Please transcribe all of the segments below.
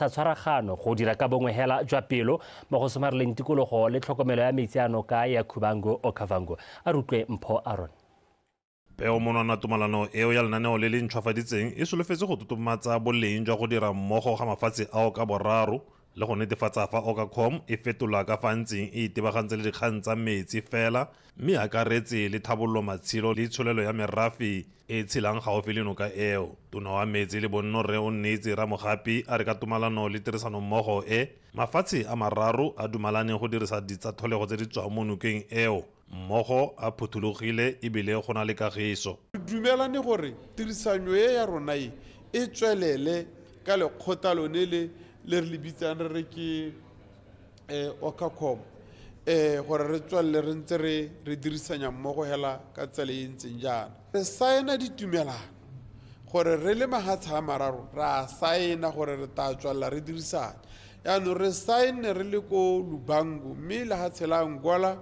tshwaragano go dira ka bongwe hela jwa pelo mo go somareleng tikologo le tlhokomelo ya metsi a noka ya Kubango Okavango. A rutlwe Mpho Aaron. Peomonwana tumalano eo ya lenaneo le le ntšhwafaditseng e solofetse go totomatsa boleng jwa go dira mmogo ga mafatshe ao ka boraro le go netefatsa fa Okacom e fetola ka fa ntseng e itebagantse le dikgang tsa metsi fela mme a akaretse le thabollo matshelo le tsholelo ya merafe e tshelang gaufi le noka eo. Tona wa metsi le bonno Rre o Nnetse Ramogapi a re ka tumalano le tirisano mmogo mafatshe a mararo a dumalane go dirisa ditsatlholego tse di tswang mo nokeng eo mmogo a phuthulogile ebile go na le kagiso. Dumelane gore tirisanyo ya rona e tswelele ka lekgotla lone le re lebitsang re ke Okacom gore re tswelle re ntse re dirisanya mmogo hela ka tsela e ntseng jaana. Re saena ditumelano gore re le mahatsha a mararo ra saena gore re ta tswalla re dirisana. Yaanong re saene re le ko Lubango mme le ha tshela Angola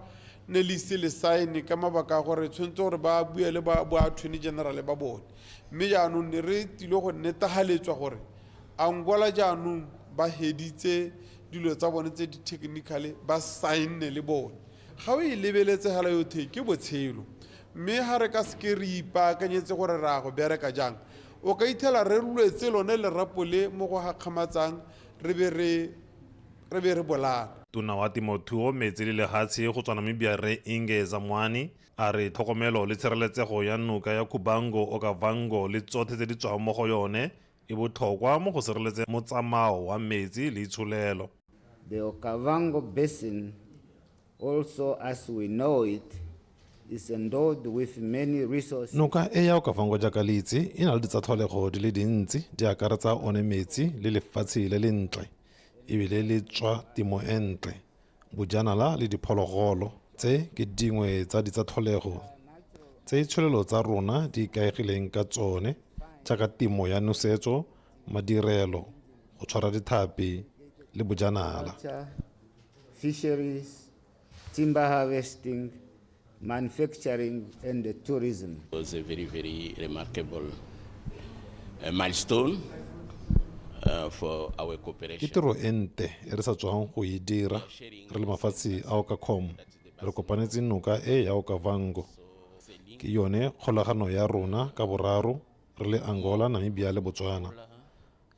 ne le ise le saene ka mabaka gore tshwantse gore ba bua le ba attorney general ba bone. Mme jaanong ne re tilo go netegaletswa gore Angola jaanong ba heditse dilo tsa bone tse di technically ba saene le bone. Ga o e lebeletse hala yotlhe ke botshelo mme ha re ka seke re ipaakanyetse gore ra go bereka jang o ka ithela re lwetse lone le rapole mo go gakgamatsang re be re bolana. Tona wa temothuo metsi le lehatshe go tswa Namibia Rre Inge Zamwani a re tlhokomelo le tshireletsego ya noka ya Kubango Okavango le tsotlhe tse di tswang mo go yone e botlhokwa mo go sireletse motsamao wa metsi le tsholelo. The Okavango Basin, also as we know it, is endowed with many resources. Noka e ya Okavango jaaka le itse e na le ditsatlholego di le dintsi di akaretsa one metsi le lefatshe le le ntle ebile le tswa temo e ntle bojanala le diphologolo tse ke dingwe tsa ditsatlholego tse tsholelo tsa rona di ikaegileng ka tsone jaaka temo ya nosetso madirelo go tshwara dithapi le bojanala. Fisheries, timber harvesting, manufacturing and the tourism. It was a very remarkable milestone for our cooperation. Ke tiro e nte e re sa tswang go e dira re le mafatshe a Okacom re kopanetse noka e ya Okavango ke yone kgolagano ya rona ka boraro re le Angola, Namibia le Botswana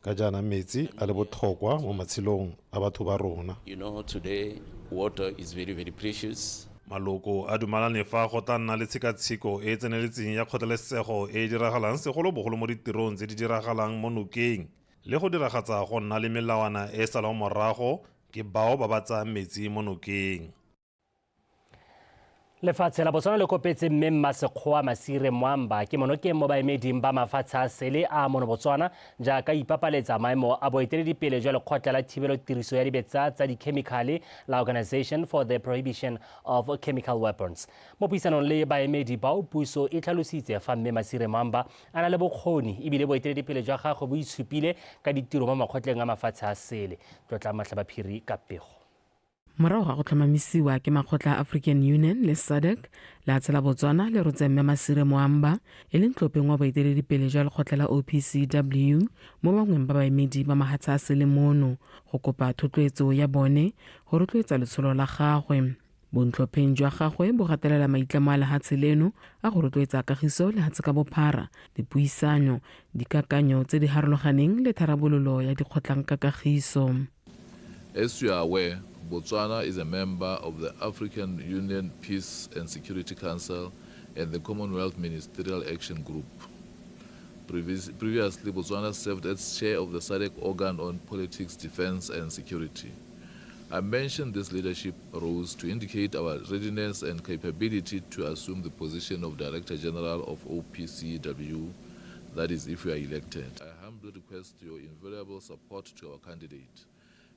ka jana metsi a le botlhokwa mo matshelong a batho ba rona. You know, today water is very precious. Maloko a dumalane fa go tla nna le tshekatsheko e tseneletseng ya kgothalesego e diragalang segolobogolo mo ditirong tse di diragalang mo nokeng le go diragatsa go nna le melawana e salang morago ke bao ba batsa metsi mo nokeng. Lefatshe la Botswana le kopetse mme Mmasekgowa Masire Mwamba ke monokeng mo baemeding ba mafatshe a sele a mono Botswana jaaka ipapaletsa maemo a boeteledipele jwa lekgotla la thibelo tiriso ya dibetsa tsa dikhemikhale la Organization for the Prohibition of Chemical Weapons. Mo puisanong le baemedi bao puso e tlhalositse fa mme Masire Mwamba a na le bokgoni ebile boeteledipele jwa gagwe bo itshupile ka ditiro mo makgotleng a mafatshe a sele. Tlotla Matlhabaphiri ka pego. Morago ga go tlhomamisiwa ke makgotla a African Union le SADC la tshela Botswana le rotse mme Masire Mwamba e leng tlhopheng wa boeteledipele jwa lekgotla la OPCW mo bangweng ba baemedi ba mafatshe a sele mono go kopa thotloetso ya bone go rotloetsa letsholo la gagwe. Bontlhopheng jwa gagwe bo gatelela maitlamo a lefatshe leno a go rotloetsa kagiso le hatse ka bophara dipuisano dikakanyo tse di harologaneng le tharabololo ya dikgotlang ka kagiso. As you are aware, Botswana is a member of the African Union Peace and Security Council and the Commonwealth Ministerial Action Group. Previously, Botswana served as chair of the SADC organ on politics, defense and security. I mentioned this leadership roles to indicate our readiness and capability to assume the position of Director General of OPCW, that is if we are elected. I humbly request your invariable support to our candidate.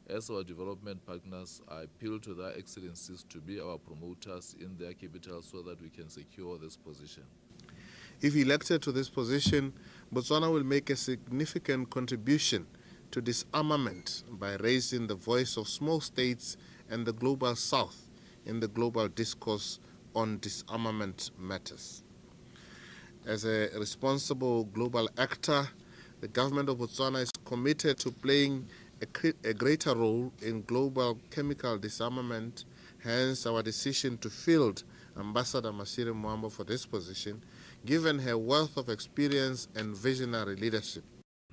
As our development partners, I appeal to their excellencies to be our promoters in their capital so that we can secure this position. If elected to this position, Botswana will make a significant contribution to disarmament by raising the voice of small states and the global south in the global discourse on disarmament matters. As a responsible global actor, the government of Botswana is committed to playing a greater role in global chemical disarmament, hence our decision to field Ambassador Masire Mwamba for this position, given her wealth of experience and visionary leadership.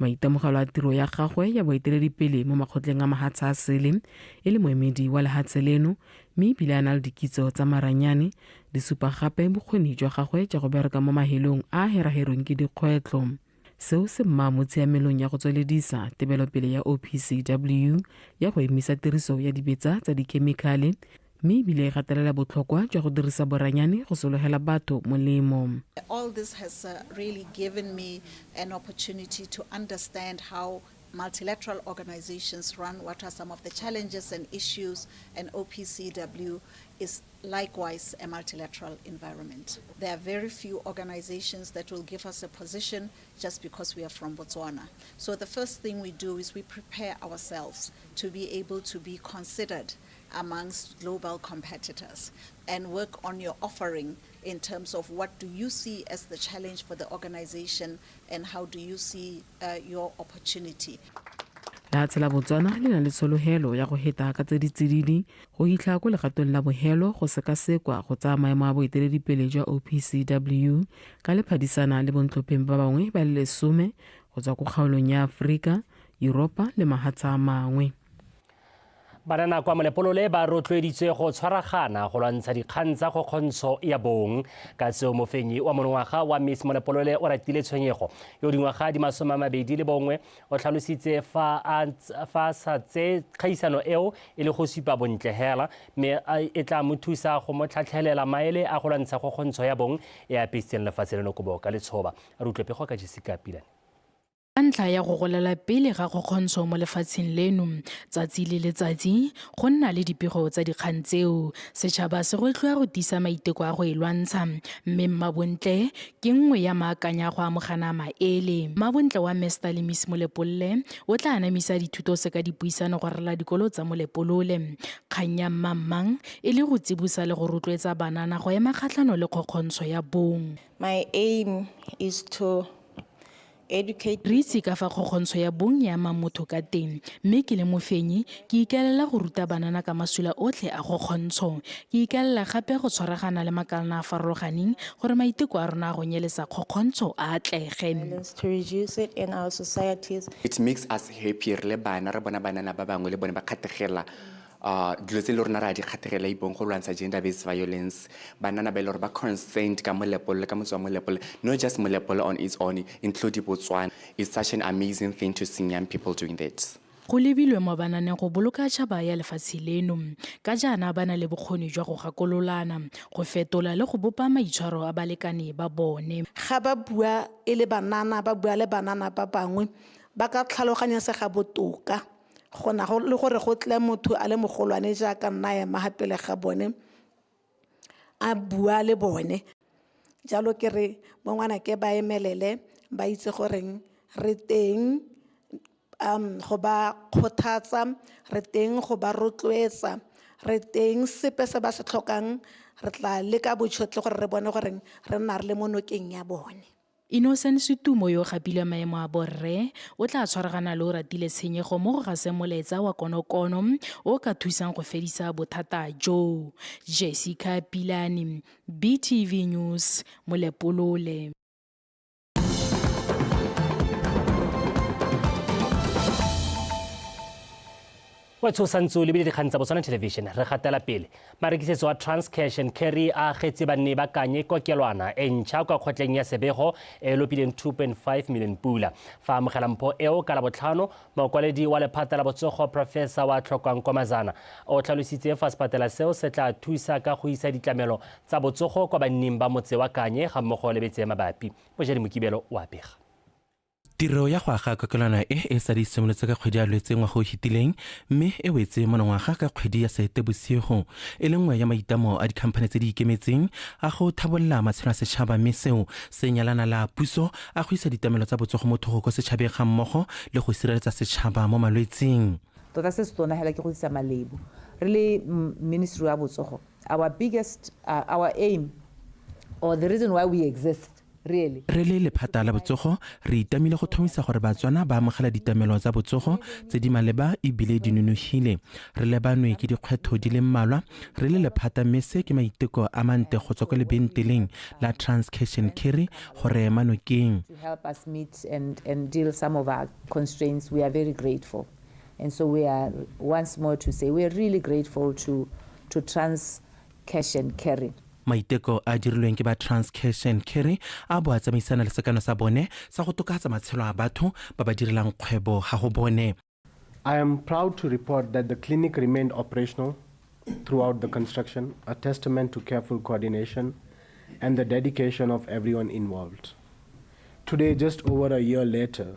Maitemogelo a tiro ya gagwe ya boeteledipele mo makgotleng a mahatsa a sele e le moemedi wa lehatshe leno mme ebile a na le dikitso tsa maranyane di supa gape bokgoni jwa gagwe jwa go bereka mo mahelong a heraherweng ke dikgwetlho. Seo se mma mo tshiamelong ya go tsweledisa tebelopele ya OPCW ya go emisa tiriso ya dibetsa tsa dikhemikale mme ebile e gatelela botlhokwa jwa go dirisa boranyane go sologela batho molemo. All this has really given me an opportunity to understand how multilateral organizations run, what are some of the challenges and issues, and OPCW is likewise a multilateral environment. There are very few organizations that will give us a position just because we are from Botswana. So the first thing we do is we prepare ourselves to be able to be considered amongst global competitors and work on your offering in terms of what do you see as the challenge for the organization and how do you see your opportunity. Lehatshe la Botswana le na le tshologelo ya go heta ka tse ditsididi go hitlha ko legatong la bohelo go sekasekwa go tsaya maemo a boeteledipele jwa OPCW ka lephadisana le bontlhopheng ba bangwe ba le 10 go tswa ko kgaolong ya Afrika, Europa le mahatsa a mangwe. Banana kwa Molepolole ba rotloeditswe go tshwaragana go lwantsha dikgang tsa go kgontsho ya bong ka tseo mofenyi wa monongwaga wa Miss Molepolole o ratile tshwenyego yo dingwaga di 21 o tlhalositse fa sa tse kgaisano eo e le go supa bontle hela mme e tla mo thusa go mo tlhatlhelela maele a go lwantsha go kgontsho ya bong e apesitseng lefatshe leno kobo ka letshoba a rutlwepego ka Jessica Pilane. Ntlha ya go golela pele ga go kgontsho mo lefatsheng leno tsatsi le letsatsi go nna le dipego tsa dikgang tseo setšhaba se go tlhoa go tisa maiteko a go e lwantsha mme Mmabontle ke nngwe ya maakanya go amogana maele. Mmabontle wa Mr le Miss Molepolole o tla anamisa dithuto se ka dipuisano go rela dikolo tsa Molepolole kgang ya Mmang e le go tsibusa le go rotloetsa banana go ema kgatlhano le kgontsho ya bong. My aim is to educate. Re itse ka fa kgontsho ya bong ya motho ka teng mme ke le mofenyi ke ikaelela go ruta banana ka masula otlhe a go kgontsho ke ikaelela gape go tshwaragana le makalana a farologaneng gore maiteko a rona go nyelesa kgontsho a atlege. To reduce it in our societies. It makes us happy re le bana re bona banana ba bangwe le bone ba kgategela dilo tse le rona ra di kgategela ibong go lwantsha gender based violence banana ba le gore ba consent ka Molepolole ka motse wa Molepolole not just Molepolole on its own including Botswana. It's such an amazing thing to see young people doing that. Go lebilwe mo bananeng go boloka tšhaba ya lefatshe leno ka jaana ba na le bokgoni jwa go gakololana go fetola le go bopa maitshwaro a balekane ba bone. Ga ba bua e le banana ba bua le banana ba bangwe ba ka tlhaloganya se ga botoka gona go le gore go tle motho a le mogolwane jaaka nna ya mahapele ga bone a bua le bone jalo ke re mo ngwana ke ba emelele ba itse goreng re teng go ba khothatsa re teng go ba rotloetsa re teng sepe se ba se tlhokang re tla le ka botshotle gore re bone goreng re nna re le mo nokeng ya bone. Innocent Setumo yo gapilwe maemo a borre o tla tshwaragana le o ratile tshenyego mo go ga semoletsa wa konokono o ka thusang go fedisa bothata jo. Jessica Pilane, BTV News, Molepolole. wa tshosantso le dikgang tsa Botswana Television re gatela pele marekisetso wa Transcash and Carry a getse banne ba kanye kokelwana e ntšha kwa kgotleng ya Sebego e lopileng 2.5 million pula fa amogela mpho eo ka la botlhano mokwaledi wa lephata la botsogo Professor wa Tlhokang Komazana o tlhalositse fa sepatela seo se tla thusa ka go isa ditlamelo tsa botsogo kwa banneng ba motse wa kanye ga mmogo le betse mabapi Bojedi Mokibelo wa pega. Tiro ya go aga kokelwana e sa di simolotse ka kgwedi ya Lwetse ngwa go hitileng mme e wetse monongwaga ka kgwedi ya Seetebosigo e le nngwe ya maitamo a dikhamphane tse di ikemetseng a go thabolla matshelo a setšhaba mme seo se nyalana la puso a go isa ditamelo tsa botsogo mo thoko ko setšhabeng ga mmogo le go sireletsa setšhaba mo malwetseng. Tota se se tona hela ke go isa malebo re le Ministry wa botsogo our biggest our aim or the reason why we exist really. re le lephata la botsogo re itamile go thomisa gore batswana ba amogela ditamelo tsa botsogo tse di maleba ebile di nonofile re lebanwe ke dikgwetho di le mmalwa re le lephata mme se ke maiteko a mante go tswa kwa lebenteleng la Cash and Carry gore manokeng To help us meet and deal some of our constraints, we are very grateful. And so we are, once more to say, we are really grateful to Cash and Carry. maiteko a dirilweng ke ba Cash and Carry a bo a tsamaisana le sekano sa bone sa go tokafatsa matshelo a batho ba ba direlang kgwebo ga go bone. I am proud to report that the clinic remained operational throughout the construction, a testament to careful coordination and the dedication of everyone involved. Today, just over a year later,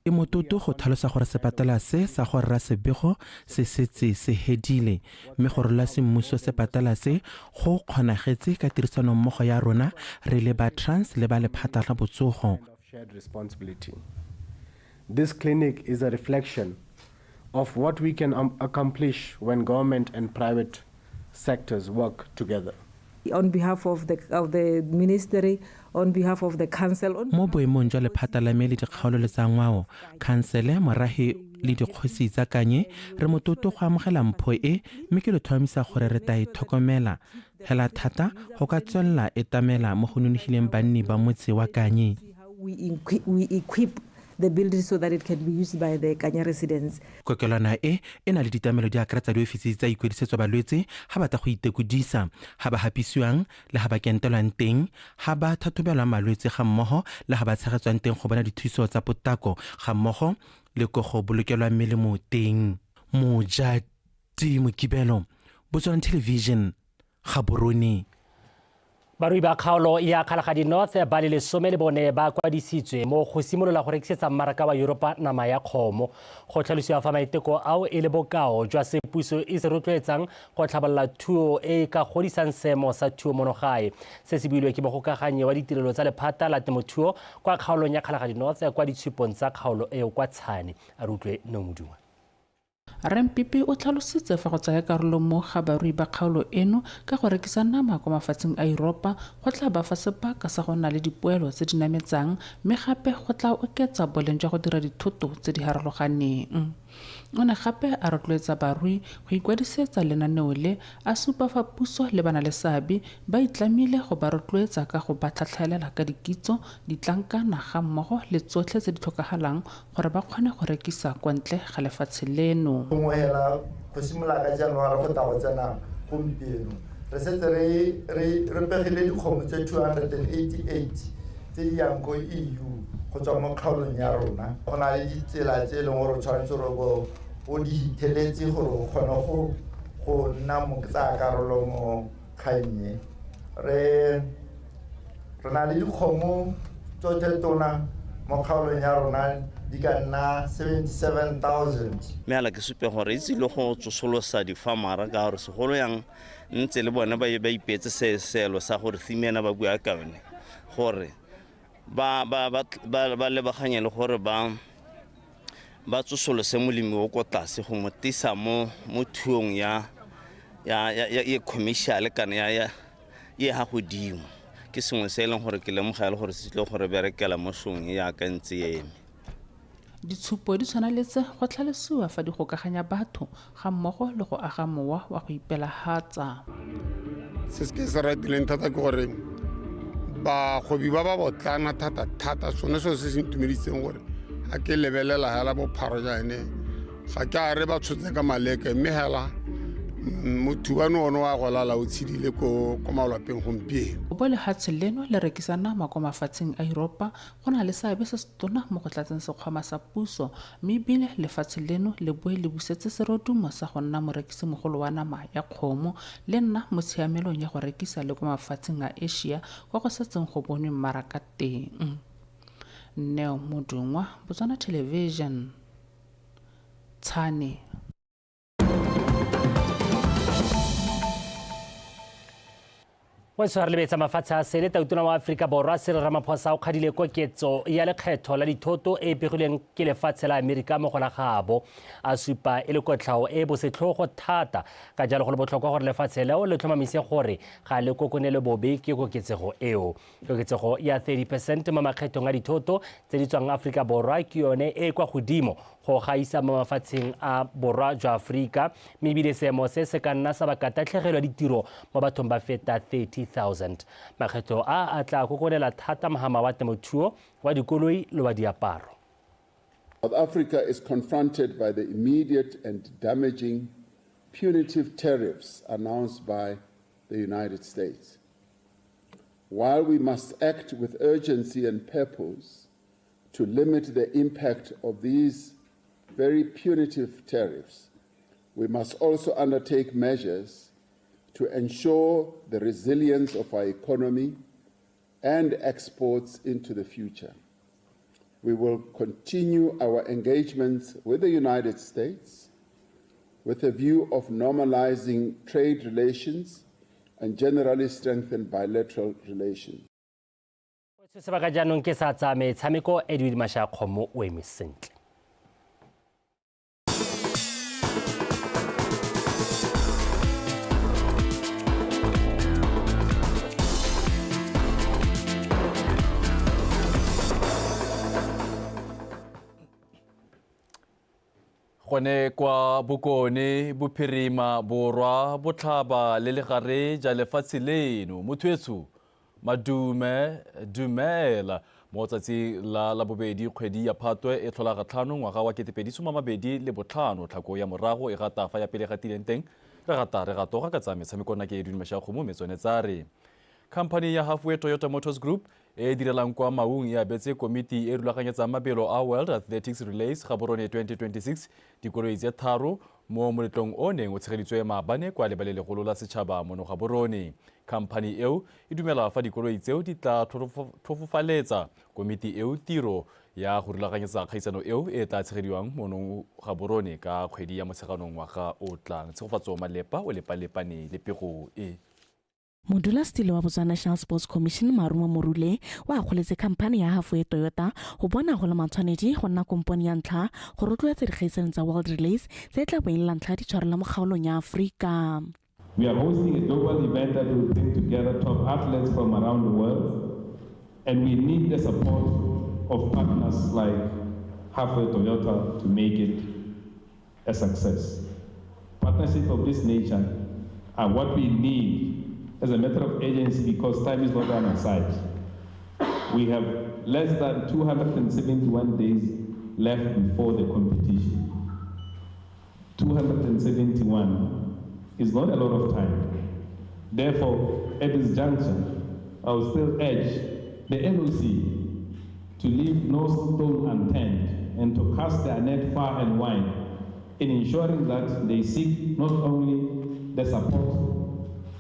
e mototo go tlhalosa gore sepatala se sa go rra sebego se setse se hedile mme go rola semmuso sepatala se go kgonagetse ka tirisano mmogo ya rona re le ba le ba lephata la botsogo. shared responsibility. This clinic is a reflection of what we can accomplish when government and private sectors work together. On behalf of the ministry, on behalf of the council. Mo boemong jwa lephata la me le dikgaolo le tsa ngwao khansele morahi le dikgosi tsa kanye re mototo go amogela mpho e mme ke le tlhomamisa gore re ta itlhokomela hela thata go ka tswella etamela mo go nonofileng banni ba motse wa kanye. We equip the building so that it can be used by the Kanya residents. Kokelwana e na le ditamelo di akaretsa diofisi tsa ikwedisetso balwetse ga ba ta go itekodisa ga ba hapisiwang le ga ba kentelwang teng ga ba thathobelwa malwetse ga mmogo le ga ba tshegetswang teng go bona dithuso tsa potako ga mmogo le go go bolokelwa melemo teng. Mojadi Mokibelo, Botswana Television, Gaborone. barui ba kgaolo ya Kgalagadi North ba le 10 le bone ba kwadisitswe mo go simolola go rekisetsa mmaraka wa Europa nama ya kgomo go tlhalosiwa fa maiteko ao e le bokao jwa sepuso e se rotloetsang go tlhabolola thuo e ka godisang seemo sa thuo monogae se se builwe ke mogokaganye wa ditirelo tsa lephata la temothuo kwa kgaolong ya Kgalagadi North kwa ditshupong tsa kgaolo eo kwa Tshwane a re utlwe Nomodungwa. Rempipi o tlhalositse fa go tsaya karolo mo ga barui ba kgaolo eno ka go rekisa nama kwa mafatsheng a Europa go tla ba fa sebaka sa go nna le dipoelo tse di nametsang mme gape go tla oketsa boleng jwa go dira dithoto tse di harologaneng. O ne gape a rotloetsa barui go ikwadisetsa lenaneo le a supa fa puso le bana le seabe ba itlamile go ba rotloetsa ka go ba tlhatlhelela ka dikitso ditlankana ga mmogo le tsotlhe tse di tlhokagalang gore ba kgone go rekisa kwa ntle ga lefatshe leno. Go simolola ka January go ta go tsena gompieno re setse re pegile dikgomo tse 288 tse di yang ko EU go tswa mo kgaolong ya rona. Go na le ditsela tse e leng gore o tshwanetse gore o di hitheletse gore o kgone go nna mo tsa karolo mo kgannye. Re na le dikgomo tsotlhe tona mo kgaolong ya rona di ka nna 77,000. Me ala ke supe gore itse le go tsosolosa difamara ka gore segolo yang ntse le bona ba ipetse seelo sa gore thimena ba bua ka yone gore ba lebaganya le gore ba tsosolose molemi o ko tlase go motisa mo thuong ya commercial kana ya ha godimo ke sengwe se e leng gore ke lemogela gore se tle gore berekela mo shong ya ka ntse eme. Ditshupo di tshwaneletse go tlhalosiwa fa di gokaganya batho ga mmogo le go aga mowa wa go ipelahatsa. Se ke se ratileng thata ke gore bagobi ba botlana thata sone se se ntumeditseng gore ga ke lebelela hela bopharo jaane ga ke a re ba tshotse ka maleke mme hela motho wa nono wa go lala o tshidile ko malapeng gompieno. Bo lehatshe leno le rekisa nama kwa mafatsheng a Europa go na le seabe se se tona mo go tlatseng sekgwama sa puso mme ebile lefatshe leno le boe le busetse serodumo sa go nna morekisi mogolo wa nama ya kgomo le nna mo tshiamelong ya go rekisa le kwa mafatsheng a Asia kwa go setseng go bonwe mmaraka teng. Neo Modungwa, Botswana Television, Tshwane. Moitshwari lebetsa mafatshe a sele tautona wa Afrika Borwa Cyril Ramaphosa o kgadile koketso ya lekgetho la dithoto e begilweng ke lefatshe la Amerika mo go la gabo a supa e le kotlhao e bosetlhogo thata ka jalo go le botlhokwa gore lefatshe leo le tlhomamise gore ga le kokonele bobe ke koketsego eo. Koketsego ya 30% mo makgethong a dithoto tse di tswang Afrika Borwa ke yone e kwa godimo go gaisa mo mafatsheng a borwa jwa Afrika mme ebile seemo se se ka nna sa baka tatlhegelo ya ditiro mo bathong ba feta 30,000. Makgetho a tla kokonela thata mogama wa temothuo wa dikoloi le wa diaparo. South Africa is confronted by the immediate and damaging punitive tariffs announced by the United States. While we must act with urgency and purpose to limit the impact of these very punitive tariffs, we must also undertake measures to ensure the resilience of our economy and exports into the future. We will continue our engagements with the United States with a view of normalizing trade relations and generally strengthen bilateral relations. Sebaka jaanong ke sa tsa metshameko Edwin Mashakgomo o eme sentle. Gone kwa Bokone Bophirima Borwa Botlhaba le legare ja lefatshe leno mothuetso madume dumela mo tsatsi la bobedi kgwedi ya Phatwe e tlhola ga tlhano ngwaga wa 2025 tlhako ya morago e gata fa ya pele ga tileng teng re gatoga ka tsa metshameko nna ke Edwin Mashakgomo metsone tsare. Company ya Halfway Toyota Motors Group e direlang kwa Maung e abetse komiti e rulaganyetsa mabelo a World Athletics Relays Gaborone 2026 dikoloi tse tharo mo moletlong o neng o tshegeditswe maabane kwa lebale legolo la setšhaba mono Gaborone. Company eo e dumela fa dikoloi tseo di tla tlhofofaletsa komiti eo tiro ya go rulaganyetsa kgaisano eo e tla tshegediwang mono Gaborone ka kgwedi ya motsheganong ngwaga o tlang. Tshegofatso Malepa o lepalepane le pego e. Modulasetilo wa Botswana National Sports Commission Marumo Morule wa akgoletse khamphane ya Halfway Toyota go bona go le matshwanedi go nna kompone ya ntlha go rotloetsa dikgaisano tsa World Relays tse tla boelela ntlha di tshwarela mo kgaolong ya Afrika. We are hosting a global event that will bring together top athletes from around the world, and we need the support of partners like Halfway Toyota to make it a success. Partnerships of this nature are what we need as a matter of urgency because time is not on our side. We have less than 271 days left before the competition. 271 is not a lot of time. Therefore, at this juncture, I will still urge the NOC to leave no stone unturned and to cast their net far and wide in ensuring that they seek not only the support,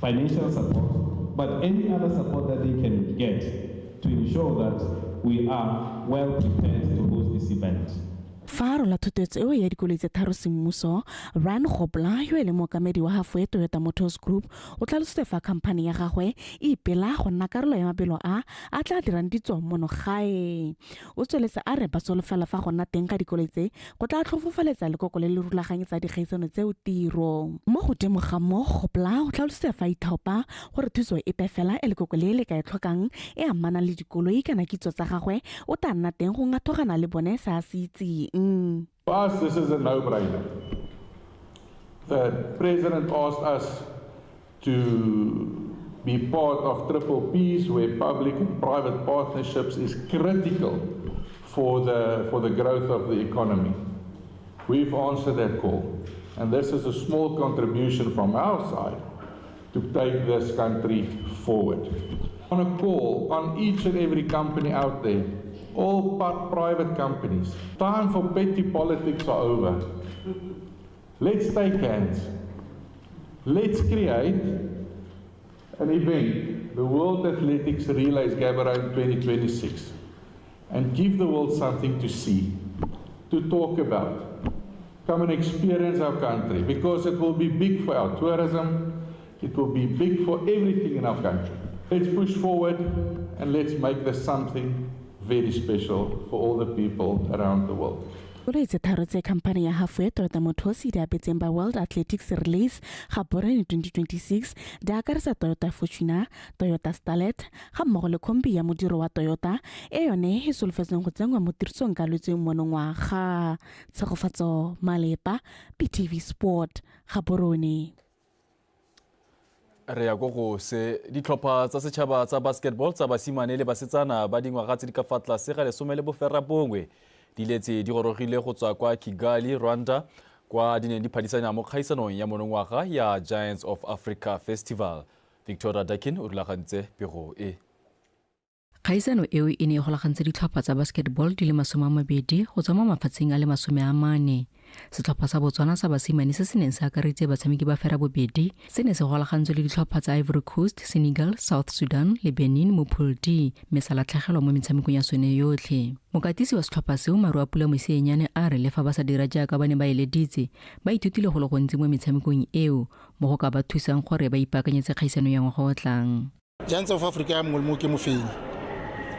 financial support, but any other support that they can get to ensure that we are well prepared to host this event. Faro la thutetso eo ya dikoloi tse tharo semmuso Ryan Gobla yo e le mookamedi wa Halfway Toyota Motors Group o tlalositse fa khamphane ya gagwe e ipela go nna karolo ya mabelo a tla dirang ditso mono gae. O tsweletse a re ba solofela fa go nna teng ka dikoloi tse go tla tlhofofaletsa lekoko le le rulaganyetsa dikgaisano tseo tiro. Mo godimo ga mo Gobla o tlalositse fa ithaopa gore thuso e pefela e lekoko le ka e tlhokang e amana le dikoloi kana kitso tsa gagwe o tla nna teng go ngathogana le bone sa se itseng. For us, this is a no-brainer. The President asked us to be part of Triple Ps, where public and private partnerships is critical for the growth of the economy. We've answered that call, and this is a small contribution from our side to take this country forward. I want to call on each and every company out there, all private companies. Time for petty politics are over. Let's take hands. Let's create an event, the World Athletics Relays Gaborone 2026, and give the world something to see, to talk about. Come and experience our country, because it will be big for our tourism, it will be big for everything in our country. Let's push forward and let's make this something very special for all the people around the world. Olo itse tharo tse company ya Halfway Toyota Motors di apetseng ba World Athletics Relays Gaborone 2026 di akarisa Toyota Fortuner, Toyota Starlet ga mmogo le kombi ya modiro wa Toyota e yone e solofetseng go tsengwa mo tirisong ka lwetseng monongwaga. Tshegofatso Malepa, PTV Sport, Gaborone. Re ya go se ditlhopha tsa setšhaba tsa basketball tsa basimane le basetsana ba dingwaga tse di ka fa tlase ga lesome le bofera bongwe di letse di gorogile go tswa kwa Kigali, Rwanda kwa di neng di phadisana mo kgaisanong ya monongwaga ya Giants of Africa Festival. Victoria Dakin o rulagantse pego e. Kgaisano eo e ne e golagantse ditlhopha tsa basketball di le 20 go tswa mo mafatsheng a le 40. Setlhopha sa Botswana sa basimane se se neng se akaretsa batshameki ba fera bobedi se ne se golagantswe le ditlhopha tsa Ivory Coast, Senegal, South Sudan le Benin mo Pool D mme sa latlhegelwa mo metshamekong ya sone yotlhe. Mokatisi wa setlhopha seo Marua Pula Mosenyane a re le fa ba sa dira jaaka ba ne ba eleditse ba ithutile go le gontsi mo metshamekong eo mo go ka ba thusang gore ba ipaakanyetse kgaisano ya ngwaga o tlang. Giants of Africa ya mongwe ke mofenyi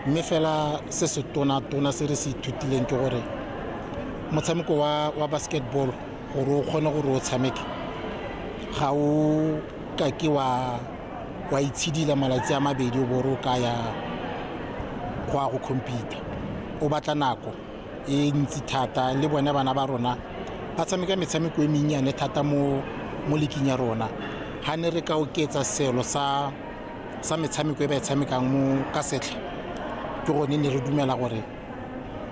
mme fela se se tona se re se ithutileng ke gore motshameko wa basketball gore o kgone gore o tshameke ga o ka ke wa itshidila malatsi a mabedi o boro ka ya go compete o batla nako e ntsi thata le bona bana ba rona ba tshameka metshameko e mennyane thata mo leking ya rona ha ne re ka oketsa selo sa metshameko e ba e tshamekang mo ka setlha ke gone ne re dumela gore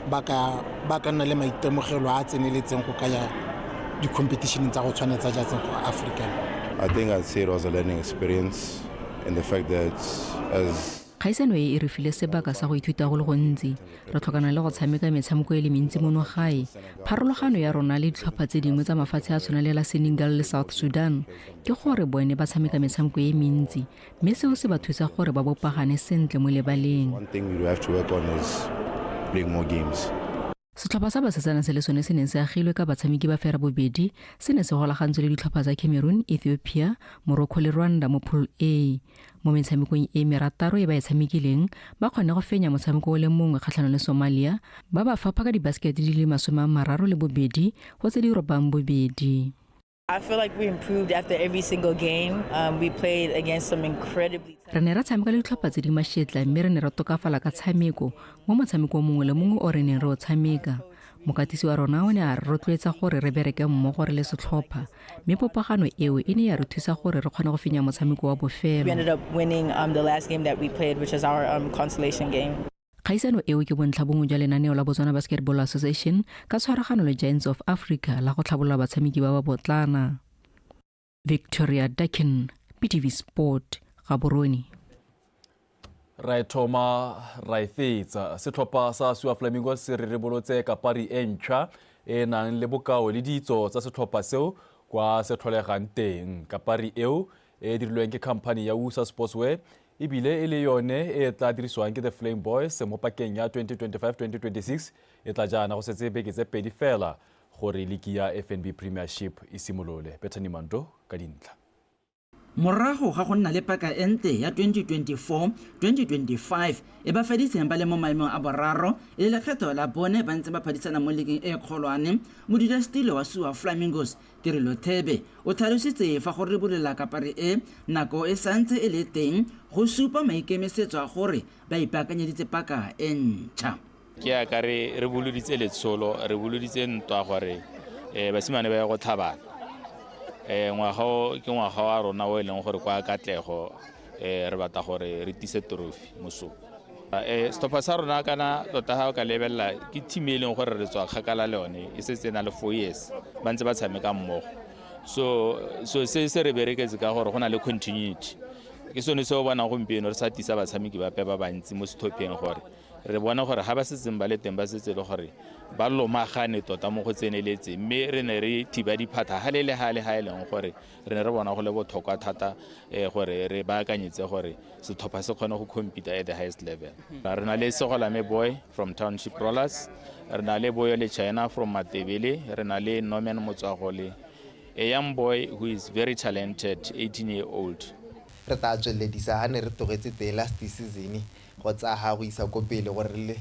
ba ka nna le maitemogelo a tseneletseng go kaya di-competition tsa go tshwanetsa jatseng go Africa. I think I'd say it was a learning experience and the fact that as kgaisano e re file sebaka sa go ithuta go le gontsi re tlhokana le go tshameka metshameko e le mentsi mono gae. Pharologano ya rona le ditlhopha tse dingwe tsa mafatshe a tshwana le la Senegal le South Sudan ke gore bone ba tshameka metshameko e mentsi mme seo se ba thusa gore ba bopagane sentle mo lebaleng. one thing we have to work on is playing more games. Setlhopha sa basetsana se le sone se neng se agilwe ka batshameki ba fera bobedi se ne se golagantswe le ditlhopha tsa Cameroon, Ethiopia, Morocco le Rwanda mo Pool A. Mo metshamekong e merataro e ba e tshamekileng ba kgone go fenya motshameko o le mongwe kgatlhanong le Somalia ba ba fapa ka dibaskete di le 32 go tse di robang bobedi. I feel like we improved after every single game. We played against some incredibly re ne ra tshameka le ditlhopha tse di mashetla mme re ne ra tokafala ka tshameko mo motshameko mongwe le mongwe o re neng re o tshameka. Mokatisi wa rona o ne a re rotloetsa gore re bereke mmogo re le setlhopha mme popagano eo e ne ya re thusa gore re kgone go fenya motshameko wa bofelo. We ended up winning the last game that we played, which is our consolation game. Kgaisano eo ke bontlhabongwe jwa lenaneo la Botswana Basketball Association ka tshwaragano le Giants of Africa la go tlhabolola batshameki ba ba botlana. Victoria Dakin, PTV Sport, Gaborone. Ra thoma ra fetsa setlhopha sa Sua Flamingos se re rebolotse kapari e ntšha e nang le bokao le ditso tsa setlhopha seo kwa se tlholegang teng. Kapari eo e dirilweng ke company ya USA Sportswear ebile e le yone e tla dirisiwang ke the Flame Boys mo pakeng ya 2025-2026 e tla jana go setse beke tse pedi fela gore ligi ya FNB Premiership e simolole. Bethany Mando ka dintlha. Morago ga go nna le paka ente ya 2024-2025 e ba feditseng ba le mo maemong a boraro e le lekgetho la bone ba ntse ba phadisana mo ligeng e kgolwane modulasetilo wa Sua Flamingos Tirelo Thebe o tlhalositse fa go ribolela kapari e nako e santse e le teng go supa maikemisetso a gore ba ipaakanyeditse paka e ntšha. Ke a ka re boloditse letsholo re boloditse ntwa gore basimane ba ya go tlhabana ngwaga ke ngwaga wa rona o e leng gore kwa Katlego re batla gore re tise trophy moso setlhopha sa rona kana tota ga o ka lebelela ke team e leng gore re tswa kgakala le yone e setse na le 4 years ba ntse ba tshameka mmogo so se re bereketse ka gore go na le continuity ke sone se o bona gompieno re sa tisa batshameki bape ba bantsi mo sethopheng gore re bona gore ga ba setseng ba le teng ba setse le gore ba lomagane tota mo go tseneletse mme re ne re thiba diphata ga le ha e leng gore re ne re bona go le botlhokwa thata gore re baakanyetse gore setlhopha se kgone go compete at the highest level. Re na le Segolame Boy from Township Rollers, re na le Boyo le China from Matebele, re na le Norman Motswagole, a young boy who is very talented, 18-year-old. re tla tsweledisa ha ne re togetse teng last season go tsaga go isa ko pele gore le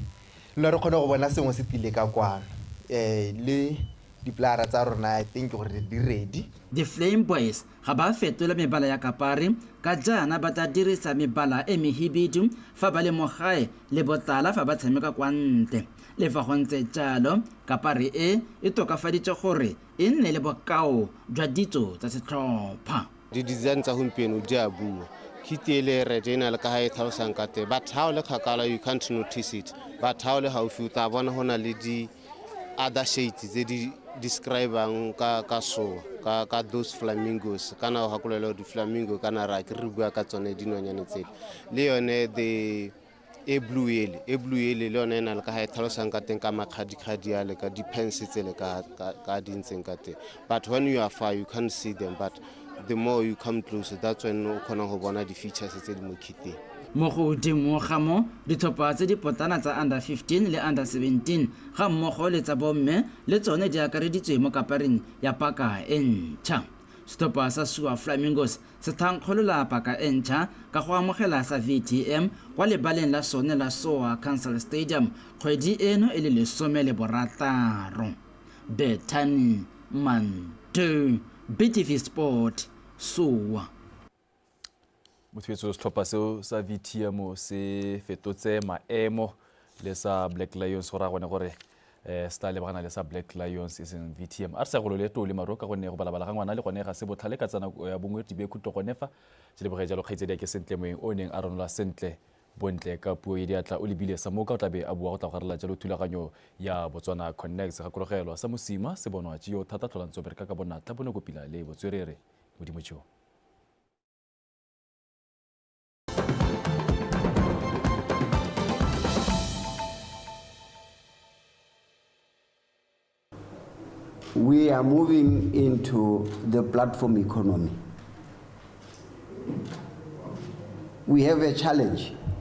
re kgone go bona sengwe se tile ka kwano le diplara tsa rona I think gore di ready. The Flame Boys ga ba fetola mebala ya kapare ka jana ba tla dirisa mebala e mehibidu fa ba le mo gae le botala fa ba tshameka kwa ntle. Le fa go ntse jalo kapare e tokafaditse gore e nne le bokao jwa ditso tsa setlhopha. Di-design tsa gompieno di a bua kiti ele red e na le ka ha e tlhalosang ka te but ha o le kgakala you can't notice it but ha o le gaufi o tla bona go na le di other shades tse di describang ka so ka those flamingos kana o hakolela di flamingo kana ra ke re bua ka tsone dinonyane tse le yone the e blue ele le yone ena le ka ha e tlhalosang ka teng ka makgadi ale ka di-pens tsele ka dintseng ka teng but when you are far you can't see them but the more you come closer that's when o kgona go bona di-features tse di mo kiteng. Mo godimo ga mo ditlhopha tse di potana tsa under 15 le under 17 ga mmogo le tsa bomme le tsone di akareditswe mo kapareng ya paka e ntšha. Setlhopha sa SUA Flamingos se thankgolola paka e ntšha ka go amogela sa VTM kwa lebaleng la sone la SOA Council Stadium kgwedi eno e le 16. Bethany Manto, BTV Sport, SUA. Mothwetso setlhopha seo sa VTM se fetotse maemo le sa Black Lions gore a gone gore se tla lebagana le sa Black Lions e seng VTM a re sa go leto le maro ka gonne go balabala ga ngwana le gone ga se botlhale ka tsana ya bongwe tibe khuto gone fa se le bogela lo kgaitsedi ke sentle moeng o neng a ronola sentle bontle ka puo e diatla o lebile sa mo ka o tlabe a bua go tla go rela jalo thulaganyo ya Botswana Connect ga kologelo sa mosima se bonwa tšeo thata tlholantso bereka ka bonatla bone go pila le botswerere modimo tšeo. We are moving into the platform economy. We have a challenge